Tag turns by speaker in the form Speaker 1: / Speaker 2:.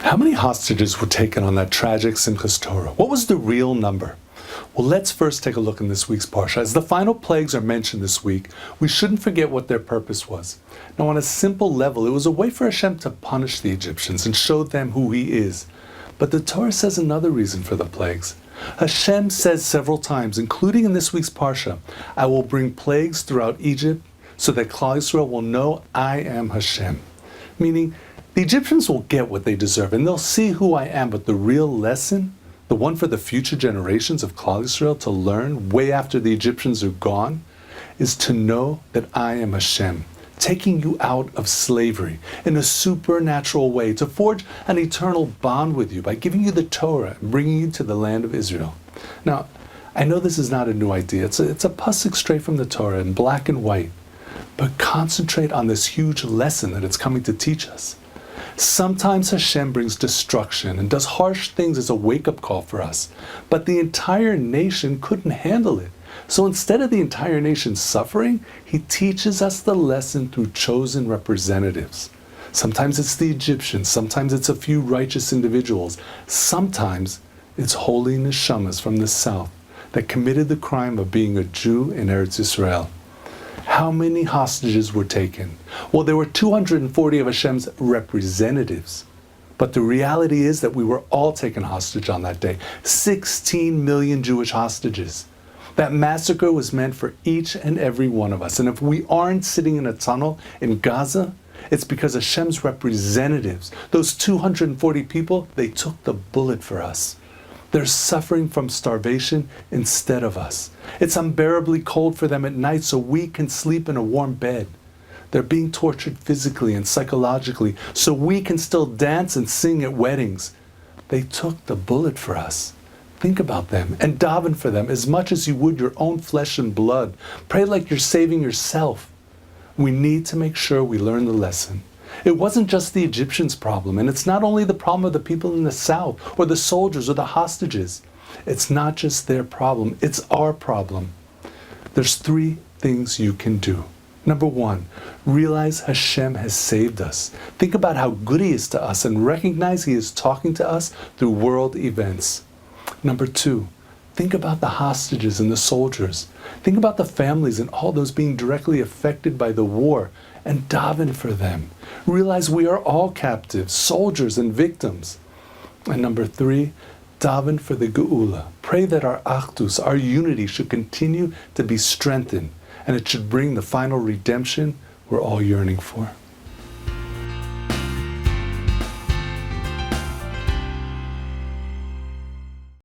Speaker 1: How many hostages were taken on that tragic Simchas Torah? What was the real number? Well, let's first take a look in this week's Parsha. As the final plagues are mentioned this week, we shouldn't forget what their purpose was. Now, on a simple level, it was a way for Hashem to punish the Egyptians and show them who He is. But the Torah says another reason for the plagues. Hashem says several times, including in this week's Parsha, I will bring plagues throughout Egypt so that Klal Yisrael will know I am Hashem. Meaning, the Egyptians will get what they deserve and they'll see who I am, but the real lesson, the one for the future generations of Klal Yisrael to learn way after the Egyptians are gone, is to know that I am Hashem, taking you out of slavery in a supernatural way, to forge an eternal bond with you by giving you the Torah and bringing you to the land of Israel. Now, I know this is not a new idea. It's a pasuk straight from the Torah in black and white, but concentrate on this huge lesson that it's coming to teach us. Sometimes Hashem brings destruction and does harsh things as a wake-up call for us, but the entire nation couldn't handle it. So instead of the entire nation suffering, He teaches us the lesson through chosen representatives. Sometimes it's the Egyptians, sometimes it's a few righteous individuals, sometimes it's holy neshamas from the south that committed the crime of being a Jew in Eretz Yisrael. How many hostages were taken? Well, there were 240 of Hashem's representatives. But the reality is that we were all taken hostage on that day. 16 million Jewish hostages. That massacre was meant for each and every one of us. And if we aren't sitting in a tunnel in Gaza, it's because Hashem's representatives, those 240 people, they took the bullet for us. They're suffering from starvation instead of us. It's unbearably cold for them at night so we can sleep in a warm bed. They're being tortured physically and psychologically so we can still dance and sing at weddings. They took the bullet for us. Think about them and daven for them as much as you would your own flesh and blood. Pray like you're saving yourself. We need to make sure we learn the lesson. It wasn't just the Egyptians' problem, and it's not only the problem of the people in the south, or the soldiers, or the hostages. It's not just their problem, it's our problem. There's 3 things you can do. Number 1, realize Hashem has saved us. Think about how good He is to us and recognize He is talking to us through world events. Number 2, think about the hostages and the soldiers. Think about the families and all those being directly affected by the war, and daven for them. Realize we are all captives, soldiers and victims. And number 3, daven for the geula. Pray that our achdus, our unity, should continue to be strengthened, and it should bring the final redemption we're all yearning for.